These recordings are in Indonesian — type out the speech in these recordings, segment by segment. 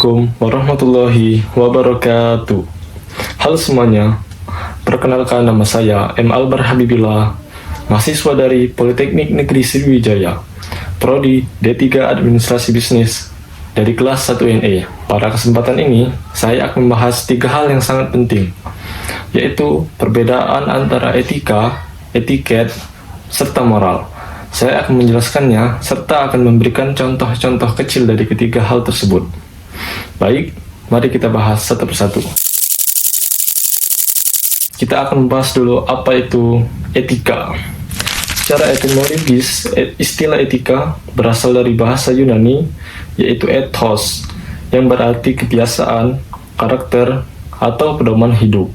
Assalamualaikum warahmatullahi wabarakatuh. Halo semuanya, perkenalkan nama saya M. Albar Habibillah, mahasiswa dari Politeknik Negeri Sriwijaya, Prodi D3 Administrasi Bisnis dari kelas 1 NE. Pada kesempatan ini, saya akan membahas 3 hal yang sangat penting, yaitu perbedaan antara etika, etiket, serta moral. Saya akan menjelaskannya, serta akan memberikan contoh-contoh kecil dari ketiga hal tersebut. Baik, mari kita bahas satu persatu. Kita akan membahas dulu apa itu etika. Secara etimologis, istilah etika berasal dari bahasa Yunani, yaitu ethos, yang berarti kebiasaan, karakter, atau pedoman hidup.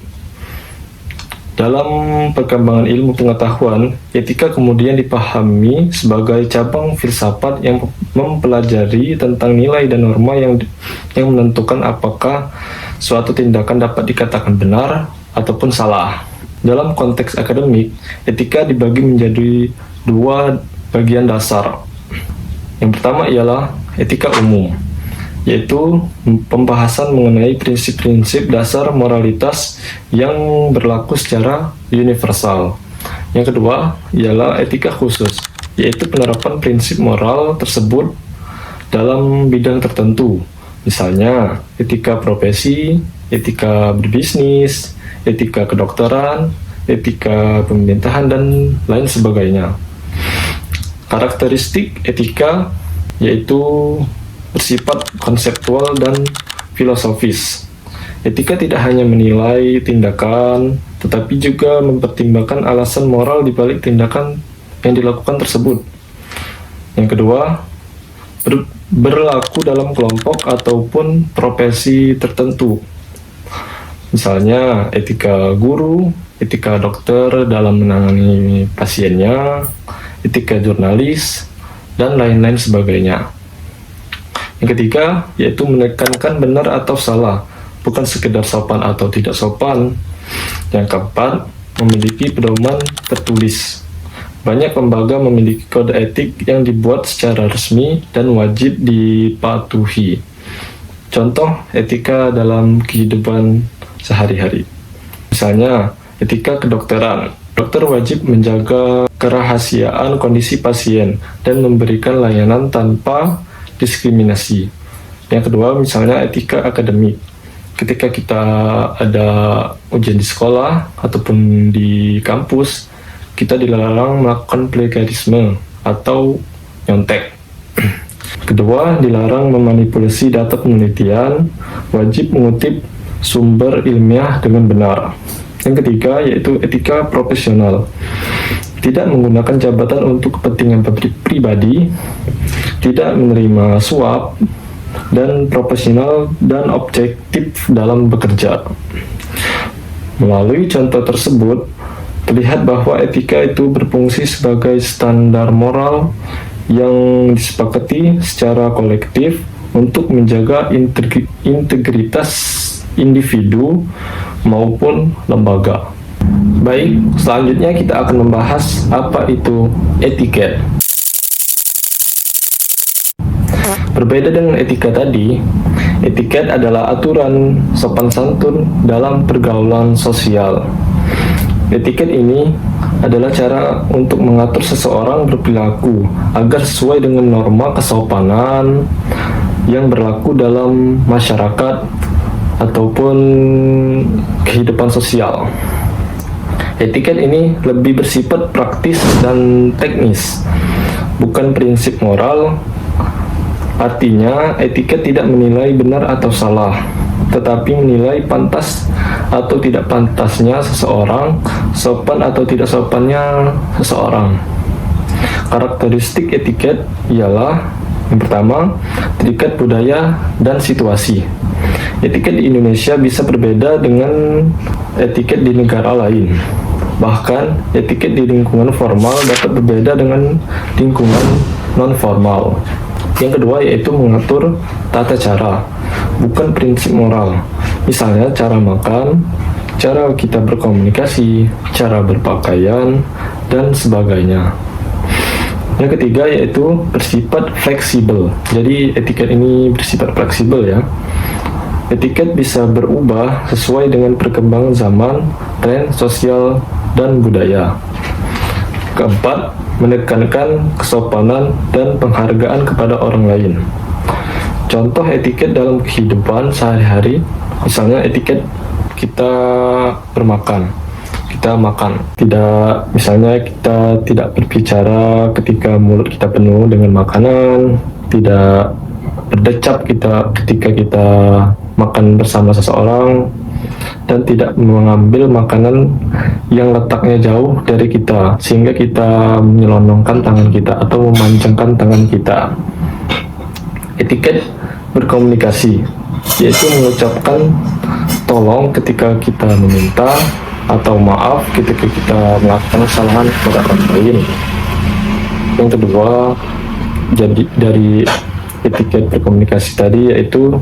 Dalam perkembangan ilmu pengetahuan, etika kemudian dipahami sebagai cabang filsafat yang mempelajari tentang nilai dan norma yang menentukan apakah suatu tindakan dapat dikatakan benar ataupun salah. Dalam konteks akademik, etika dibagi menjadi 2 bagian dasar. Yang pertama ialah etika umum, yaitu pembahasan mengenai prinsip-prinsip dasar moralitas yang berlaku secara universal. Yang kedua ialah etika khusus, yaitu penerapan prinsip moral tersebut dalam bidang tertentu, misalnya etika profesi, etika berbisnis, etika kedokteran, etika pemerintahan, dan lain sebagainya. Karakteristik etika yaitu bersifat konseptual dan filosofis. Etika tidak hanya menilai tindakan, tetapi juga mempertimbangkan alasan moral di balik tindakan yang dilakukan tersebut. Yang kedua, berlaku dalam kelompok ataupun profesi tertentu. Misalnya etika guru, etika dokter dalam menangani pasiennya, etika jurnalis, dan lain-lain sebagainya. Yang ketiga, yaitu menekankan benar atau salah, bukan sekedar sopan atau tidak sopan. Yang keempat, memiliki pedoman tertulis. Banyak lembaga memiliki kode etik yang dibuat secara resmi dan wajib dipatuhi. Contoh etika dalam kehidupan sehari-hari. Misalnya, etika kedokteran. Dokter wajib menjaga kerahasiaan kondisi pasien dan memberikan layanan tanpa diskriminasi. Yang kedua, misalnya etika akademik. Ketika kita ada ujian di sekolah ataupun di kampus, kita dilarang melakukan plagiarisme atau nyontek. Kedua, dilarang memanipulasi data penelitian, wajib mengutip sumber ilmiah dengan benar. Yang ketiga, yaitu etika profesional. Tidak menggunakan jabatan untuk kepentingan pribadi, tidak menerima suap, dan profesional dan objektif dalam bekerja. Melalui contoh tersebut, terlihat bahwa etika itu berfungsi sebagai standar moral yang disepakati secara kolektif untuk menjaga integritas individu maupun lembaga. Baik, selanjutnya kita akan membahas apa itu etiket. Berbeda dengan etika tadi, etiket adalah aturan sopan santun dalam pergaulan sosial. Etiket ini adalah cara untuk mengatur seseorang berperilaku agar sesuai dengan norma kesopanan yang berlaku dalam masyarakat ataupun kehidupan sosial. Etiket ini lebih bersifat praktis dan teknis, bukan prinsip moral. Artinya, etiket tidak menilai benar atau salah, tetapi menilai pantas atau tidak pantasnya seseorang, sopan atau tidak sopannya seseorang. Karakteristik etiket ialah yang pertama, terikat budaya dan situasi. Etiket di Indonesia bisa berbeda dengan etiket di negara lain. Bahkan, etiket di lingkungan formal dapat berbeda dengan lingkungan non-formal. Yang kedua yaitu mengatur tata cara, bukan prinsip moral. Misalnya cara makan, cara kita berkomunikasi, cara berpakaian, dan sebagainya. Yang ketiga yaitu bersifat fleksibel. Jadi etiket ini bersifat fleksibel ya. Etiket bisa berubah sesuai dengan perkembangan zaman, tren sosial, dan budaya. Keempat, menekankan kesopanan dan penghargaan kepada orang lain. Contoh etiket dalam kehidupan sehari-hari, misalnya etiket kita bermakan. Kita makan, misalnya kita tidak berbicara ketika mulut kita penuh dengan makanan, tidak berdecap ketika kita makan bersama seseorang, dan tidak mengambil makanan yang letaknya jauh dari kita sehingga kita menyelonongkan tangan kita atau memanjangkan tangan kita. Etiket berkomunikasi, yaitu mengucapkan tolong ketika kita meminta atau maaf ketika kita melakukan kesalahan kepada orang lain. Yang kedua, jadi dari etiket berkomunikasi tadi, yaitu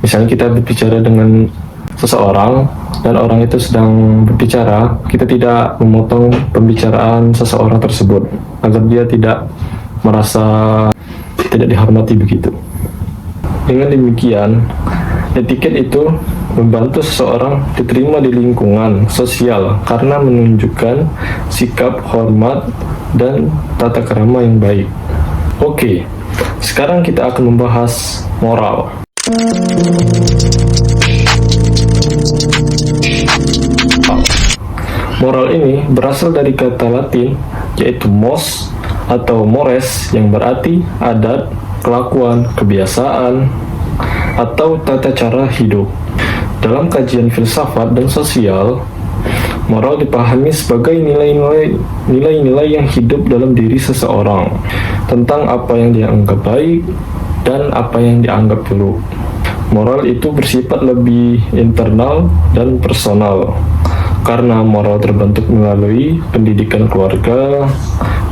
misalnya kita berbicara dengan seseorang dan orang itu sedang berbicara, kita tidak memotong pembicaraan seseorang tersebut agar dia tidak merasa tidak dihormati begitu. Dengan demikian, etiket itu membantu seseorang diterima di lingkungan sosial karena menunjukkan sikap hormat dan tata krama yang baik. Oke, sekarang kita akan membahas moral. Moral ini berasal dari kata Latin yaitu mos atau mores yang berarti adat, kelakuan, kebiasaan, atau tata cara hidup. Dalam kajian filsafat dan sosial, moral dipahami sebagai nilai-nilai yang hidup dalam diri seseorang tentang apa yang dianggap baik dan apa yang dianggap buruk. Moral itu bersifat lebih internal dan personal karena moral terbentuk melalui pendidikan keluarga,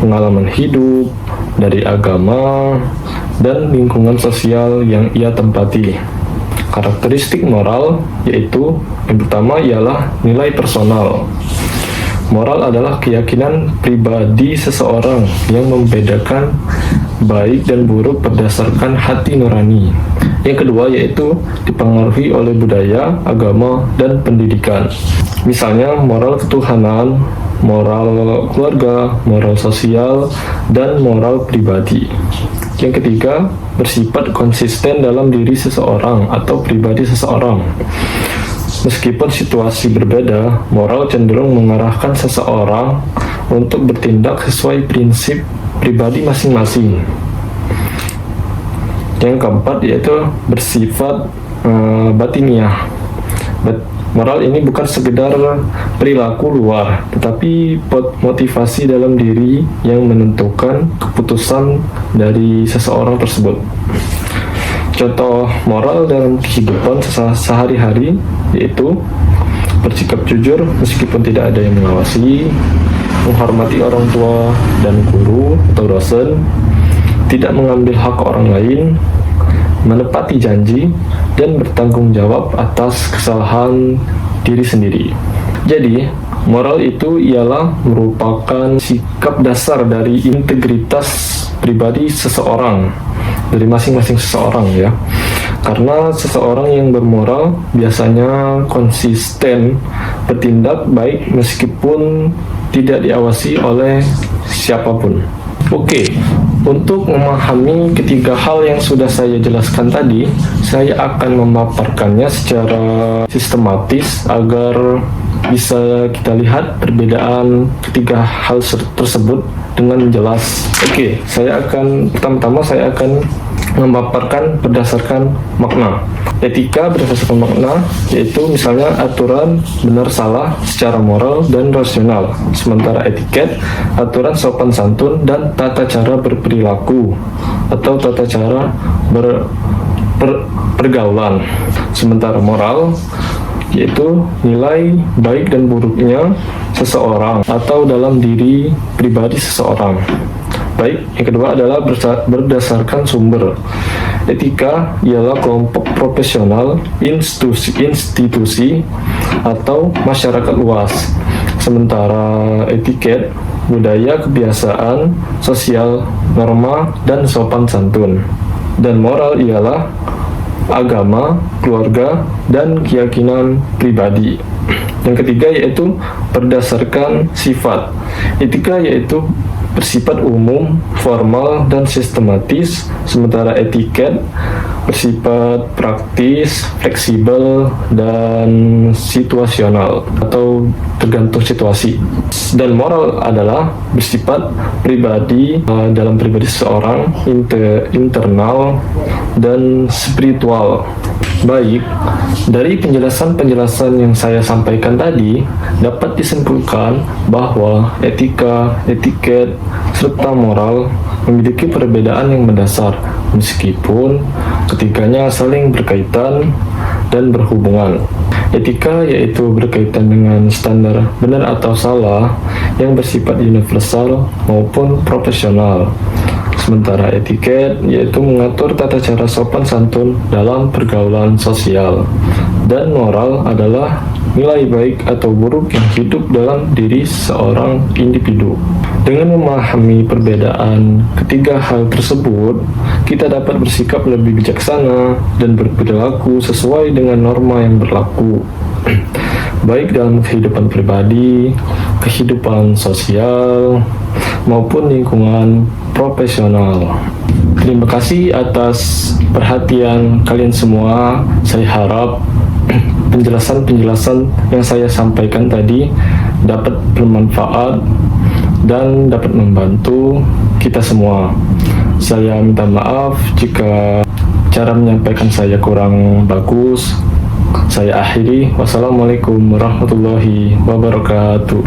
pengalaman hidup, dari agama, dan lingkungan sosial yang ia tempati. Karakteristik moral yaitu yang pertama ialah nilai personal. Moral adalah keyakinan pribadi seseorang yang membedakan baik dan buruk berdasarkan hati nurani. Yang kedua yaitu dipengaruhi oleh budaya, agama, dan pendidikan. Misalnya moral ketuhanan, moral keluarga, moral sosial, dan moral pribadi. Yang ketiga, bersifat konsisten dalam diri seseorang atau pribadi seseorang. Meskipun situasi berbeda, moral cenderung mengarahkan seseorang untuk bertindak sesuai prinsip pribadi masing-masing. Yang keempat yaitu bersifat batiniah. Moral ini bukan sekedar perilaku luar, tetapi motivasi dalam diri yang menentukan keputusan dari seseorang tersebut. Contoh moral dalam kehidupan sehari-hari yaitu bersikap jujur meskipun tidak ada yang mengawasi, menghormati orang tua dan guru atau dosen, tidak mengambil hak orang lain, menepati janji, dan bertanggung jawab atas kesalahan diri sendiri. Jadi, moral itu ialah merupakan sikap dasar dari integritas pribadi seseorang, dari masing-masing seseorang ya. Karena seseorang yang bermoral biasanya konsisten bertindak baik meskipun tidak diawasi oleh siapapun. Oke, untuk memahami ketiga hal yang sudah saya jelaskan tadi, saya akan memaparkannya secara sistematis agar bisa kita lihat perbedaan ketiga hal tersebut dengan jelas. Oke, pertama-tama saya akan memaparkan berdasarkan makna. Etika berdasarkan makna yaitu misalnya aturan benar salah secara moral dan rasional, sementara etiket aturan sopan santun dan tata cara berperilaku atau tata cara pergaulan, sementara moral yaitu nilai baik dan buruknya seseorang atau dalam diri pribadi seseorang. Baik, yang kedua adalah berdasarkan sumber. Etika ialah kelompok profesional, institusi, atau masyarakat luas. Sementara etiket, budaya, kebiasaan, sosial, norma, dan sopan santun. Dan moral ialah agama, keluarga, dan keyakinan pribadi. Yang ketiga yaitu berdasarkan sifat. Etika yaitu bersifat umum, formal, dan sistematis, sementara etiket bersifat praktis, fleksibel, dan situasional atau tergantung situasi. Dan moral adalah bersifat pribadi dalam pribadi seseorang, internal, dan spiritual. Baik, dari penjelasan-penjelasan yang saya sampaikan tadi, dapat disimpulkan bahwa etika, etiket, serta moral memiliki perbedaan yang mendasar, meskipun ketiganya saling berkaitan dan berhubungan. Etika yaitu berkaitan dengan standar benar atau salah yang bersifat universal maupun profesional. Sementara etiket yaitu mengatur tata cara sopan santun dalam pergaulan sosial. Dan moral adalah nilai baik atau buruk yang hidup dalam diri seorang individu. Dengan memahami perbedaan ketiga hal tersebut, kita dapat bersikap lebih bijaksana dan berperilaku sesuai dengan norma yang berlaku, baik dalam kehidupan pribadi, kehidupan sosial, maupun lingkungan profesional. Terima kasih atas perhatian kalian semua. Saya harap penjelasan-penjelasan yang saya sampaikan tadi dapat bermanfaat dan dapat membantu kita semua. Saya minta maaf jika cara menyampaikan saya kurang bagus. Saya akhiri. Wassalamualaikum warahmatullahi wabarakatuh.